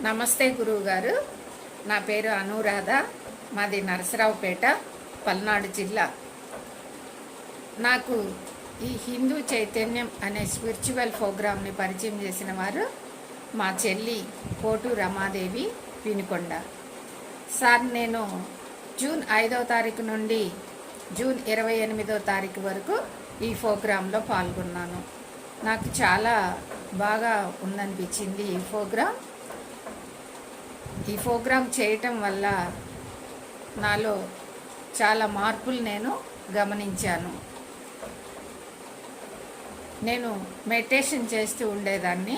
నమస్తే గురువుగారు. నా పేరు అనురాధ. మాది నరసరావుపేట, పల్నాడు జిల్లా. నాకు ఈ హిందూ చైతన్యం అనే స్పిరిచువల్ ప్రోగ్రామ్ని పరిచయం చేసిన వారు మా చెల్లి కోటు రమాదేవి వినుకొండ. సార్, నేను జూన్ 5వ తారీఖు నుండి జూన్ 28వ తారీఖు వరకు ఈ ప్రోగ్రాంలో పాల్గొన్నాను. నాకు చాలా బాగా ఉందనిపించింది ఈ ప్రోగ్రాం చేయటం వల్ల నాలో చాలా మార్పులు నేను గమనించాను. నేను మెడిటేషన్ చేస్తూ ఉండేదాన్ని.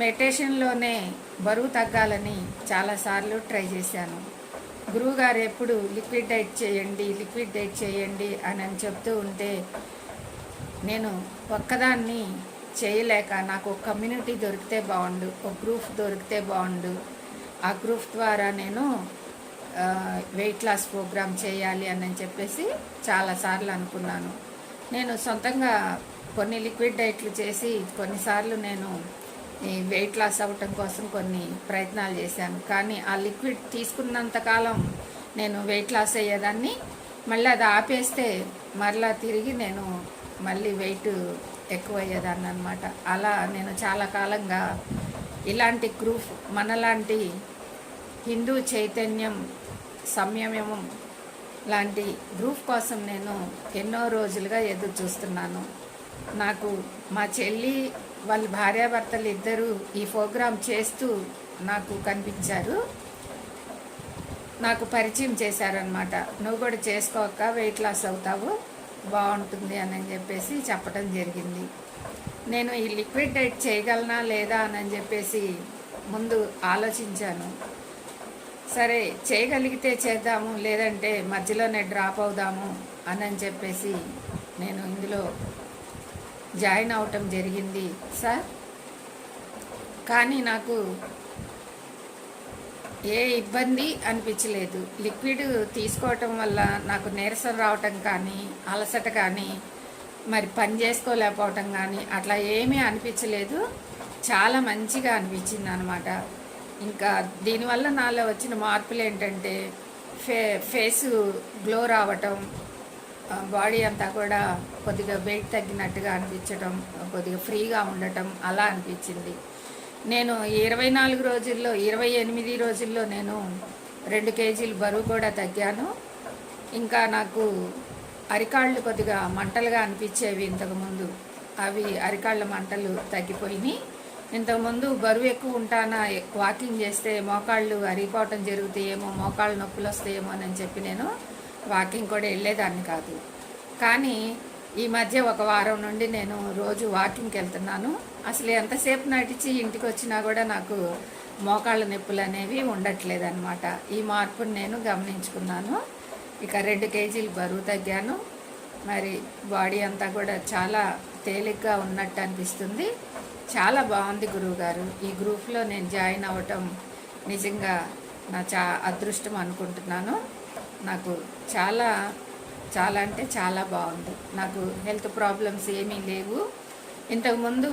మెడిటేషన్లోనే బరువు తగ్గాలని చాలాసార్లు ట్రై చేశాను. గురువుగారు ఎప్పుడు లిక్విడ్ డైట్ చేయండి అని చెప్తూ ఉంటే నేను ఒక్కదాన్ని చేయలేక, నాకు ఒక కమ్యూనిటీ దొరికితే బాగుండు, ఒక గ్రూప్ దొరికితే బాగుండు, ఆ గ్రూప్ ద్వారా నేను వెయిట్ లాస్ ప్రోగ్రామ్ చేయాలి అని చెప్పేసి చాలాసార్లు అనుకున్నాను. నేను సొంతంగా కొన్ని లిక్విడ్ డైట్లు చేసి కొన్నిసార్లు నేను ఈ వెయిట్ లాస్ అవ్వటం కోసం కొన్ని ప్రయత్నాలు చేశాను. కానీ ఆ లిక్విడ్ తీసుకున్నంతకాలం నేను వెయిట్ లాస్ అయ్యేదాన్ని. మళ్ళీ అది ఆపేస్తే మరలా తిరిగి నేను మళ్ళీ వెయిట్ ఎక్కువ అయ్యేదాన్ని అనమాట. అలా నేను చాలా కాలంగా ఇలాంటి గ్రూప్, మనలాంటి హిందూ చైతన్యం సంయమం లాంటి గ్రూప్ కోసం నేను ఎన్నో రోజులుగా ఎదురు చూస్తున్నాను. నాకు మా చెల్లి వాళ్ళ భార్యాభర్తలు ఇద్దరు ఈ ప్రోగ్రాం చేస్తూ నాకు కనిపించారు. నాకు పరిచయం చేశారనమాట. నువ్వు కూడా చేసుకోక, వెయిట్ లాస్ అవుతావు, బాగుంటుంది అని చెప్పేసి చెప్పడం జరిగింది. నేను ఈ లిక్విడ్ డైట్ చేయగలనా లేదా అని చెప్పేసి ముందు ఆలోచించాను. సరే, చేయగలిగితే చేద్దాము, లేదంటే మధ్యలోనే డ్రాప్ అవుదాము అని చెప్పేసి నేను ఇందులో జాయిన్ అవటం జరిగింది సార్. కానీ నాకు ఏ ఇబ్బంది అనిపించలేదు. లిక్విడ్ తీసుకోవటం వల్ల నాకు నీరసం రావటం కానీ, అలసట కానీ, మరి పని చేసుకోలేకపోవటం కానీ అట్లా ఏమీ అనిపించలేదు. చాలా మంచిగా అనిపించింది అనమాట. ఇంకా దీనివల్ల నాలో వచ్చిన మార్పులు ఏంటంటే ఫేసు గ్లో రావటం, బాడీ అంతా కూడా కొద్దిగా వెయిట్ తగ్గినట్టుగా అనిపించడం, కొద్దిగా ఫ్రీగా ఉండటం అలా అనిపించింది. నేను 28 రోజుల్లో నేను 2 కేజీలు బరువు కూడా తగ్గాను. ఇంకా నాకు అరికాళ్ళు కొద్దిగా మంటలుగా అనిపించేవి ఇంతకుముందు, అవి అరికాళ్ళ మంటలు తగ్గిపోయినాయి. ఇంతకుముందు బరువు ఎక్కువ ఉంటానా, వాకింగ్ చేస్తే మోకాళ్ళు అరిగిపోవటం జరుగుతాయేమో, మోకాళ్ళు నొప్పులు వస్తాయేమో అని చెప్పి నేను వాకింగ్ కూడా వెళ్ళేదాన్ని కాదు. కానీ ఈ మధ్య ఒక వారం నుండి నేను రోజు వాకింగ్కి వెళ్తున్నాను. అసలు ఎంతసేపు నడిచి ఇంటికి వచ్చినా కూడా నాకు మోకాళ్ళ నొప్పులు అనేవి ఉండట్లేదు అనమాట. ఈ మార్పుని నేను గమనించుకున్నాను. ఇక 2 కేజీలు బరువు తగ్గాను. మరి బాడీ అంతా కూడా చాలా తేలిగ్గా ఉన్నట్టు అనిపిస్తుంది. చాలా బాగుంది గురువుగారు. ఈ గ్రూప్లో నేను జాయిన్ అవ్వటం నిజంగా నా అదృష్టం అనుకుంటున్నాను. నాకు చాలా చాలా అంటే చాలా బాగుంది. నాకు హెల్త్ ప్రాబ్లమ్స్ ఏమీ లేవు. ఇంతకుముందు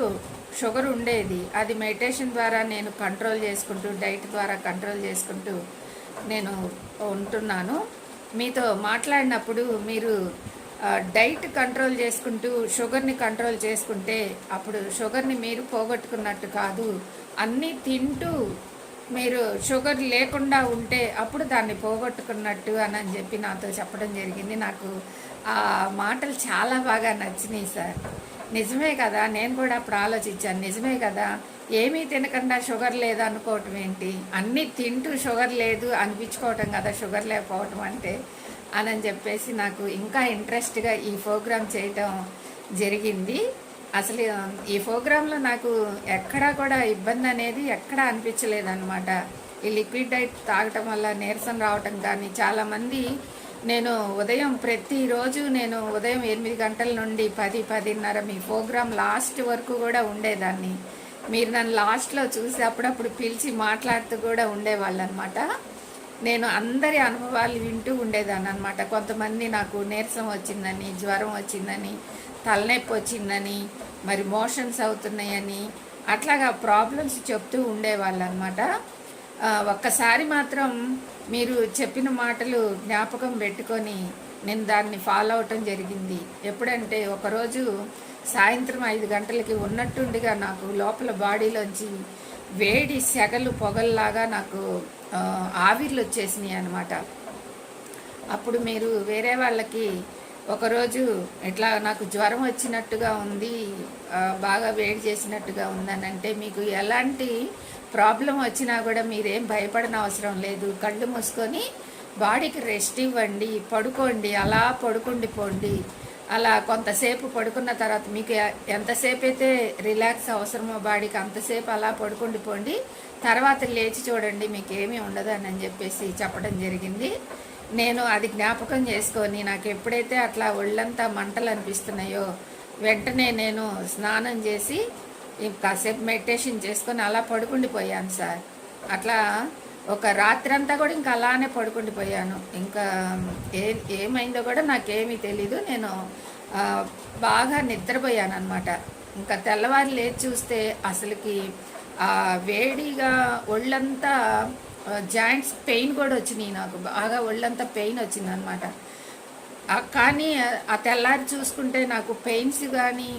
షుగర్ ఉండేది, అది మెడిటేషన్ ద్వారా నేను కంట్రోల్ చేసుకుంటూ, డైట్ ద్వారా కంట్రోల్ చేసుకుంటూ నేను ఉంటున్నాను. మీతో మాట్లాడినప్పుడు మీరు డైట్ కంట్రోల్ చేసుకుంటూ షుగర్ని కంట్రోల్ చేసుకుంటే అప్పుడు షుగర్ని మీరు పోగొట్టుకున్నట్టు కాదు, అన్నీ తింటూ మీరు షుగర్ లేకుండా ఉంటే అప్పుడు దాన్ని పోగొట్టుకున్నట్టు అని చెప్పి నాతో చెప్పడం జరిగింది. నాకు ఆ మాటలు చాలా బాగా నచ్చినాయి సార్. నిజమే కదా, నేను కూడా అప్పుడు ఆలోచించాను. నిజమే కదా, ఏమీ తినకుండా షుగర్ లేదు అనుకోవటం ఏంటి, అన్నీ తింటూ షుగర్ లేదు అనిపించుకోవటం కదా షుగర్ లేకపోవటం అంటే అని చెప్పేసి నాకు ఇంకా ఇంట్రెస్ట్గా ఈ ప్రోగ్రాం చేయటం జరిగింది. అసలు ఈ ప్రోగ్రాంలో నాకు ఎక్కడా కూడా ఇబ్బంది అనేది ఎక్కడా అనిపించలేదన్నమాట. ఈ లిక్విడ్ డైట్ తాగటం వల్ల నీరసం రావటం కానీ, చాలామంది నేను ప్రతిరోజు నేను ఉదయం 8 గంటల నుండి 10-10:30 మీ ప్రోగ్రాం లాస్ట్ వరకు కూడా ఉండేదాన్ని. మీరు నన్ను లాస్ట్లో చూసి అప్పుడప్పుడు పిలిచి మాట్లాడుతూ కూడా ఉండేవాళ్ళు అనమాట. నేను అందరి అనుభవాలు వింటూ ఉండేదాన్ని అనమాట. కొంతమంది నాకు నీరసం వచ్చిందని, జ్వరం వచ్చిందని, తలనొప్పి వచ్చిందని, మరి మోషన్స్ అవుతున్నాయని, అట్లాగా ప్రాబ్లమ్స్ చెప్తూ ఉండేవాళ్ళు అనమాట. ఒక్కసారి మాత్రం మీరు చెప్పిన మాటలు జ్ఞాపకం పెట్టుకొని నేను దాన్ని ఫాలో అవటం జరిగింది. ఎప్పుడంటే ఒకరోజు సాయంత్రం 5 గంటలకి ఉన్నట్టుండిగా నాకు లోపల బాడీలోంచి వేడి సెగలు పొగల్లాగా నాకు ఆవిర్లు వచ్చేసినాయి అన్నమాట. అప్పుడు మీరు వేరే వాళ్ళకి ఒకరోజు ఇట్లా నాకు జ్వరం వచ్చినట్టుగా ఉంది, బాగా వేడి చేసినట్టుగా ఉందని అంటే మీకు ఎలాంటి ప్రాబ్లం వచ్చినా కూడా మీరేం భయపడని అవసరం లేదు. కళ్ళు మూసుకొని బాడీకి రెస్ట్ ఇవ్వండి, పడుకోండి, అలా పడుకుండిపోండి. అలా కొంతసేపు పడుకున్న తర్వాత మీకు ఎంతసేపు అయితే రిలాక్స్ అవసరమో బాడీకి అంతసేపు అలా పడుకుండిపోండి. తర్వాత లేచి చూడండి మీకు ఏమీ ఉండదని చెప్పేసి చెప్పడం జరిగింది. నేను అది జ్ఞాపకం చేసుకొని నాకు ఎప్పుడైతే అట్లా ఒళ్ళంతా మంటలు అనిపిస్తున్నాయో వెంటనే నేను స్నానం చేసి కాసేపు మెడిటేషన్ చేసుకొని అలా పడుకుండిపోయాను సార్. అట్లా ఒక రాత్రి అంతా కూడా ఇంకా అలానే పడుకుండిపోయాను. ఇంకా ఏమైందో కూడా నాకేమీ తెలీదు. నేను బాగా నిద్రపోయాను అనమాట. ఇంకా తెల్లవారు లేచి చూస్తే అసలుకి వేడిగా ఒళ్ళంతా జాయింట్స్ పెయిన్ కూడా వచ్చినాయి. నాకు బాగా ఒళ్ళంతా పెయిన్ వచ్చింది అనమాట. కానీ ఆ తెల్లారి చూసుకుంటే నాకు పెయిన్స్ కానీ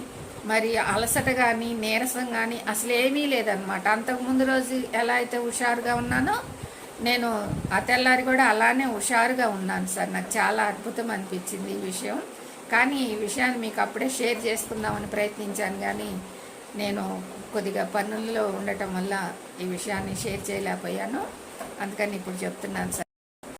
మరి అలసట కానీ నీరసం కానీ అసలు ఏమీ లేదనమాట. అంతకుముందు రోజు ఎలా అయితే హుషారుగా ఉన్నానో నేను ఆ తెల్లారి కూడా అలానే హుషారుగా ఉన్నాను సార్. నాకు చాలా అద్భుతం అనిపించింది ఈ విషయం. కానీ ఈ విషయాన్ని మీకు అప్పుడే షేర్ చేసుకుందామని ప్రయత్నించాను, కానీ నేను కొద్దిగా పనుల్లో ఉండటం వల్ల ఈ విషయాన్ని షేర్ చేయలేకపోయాను. అందుకని ఇప్పుడు చెప్తున్నాను సార్.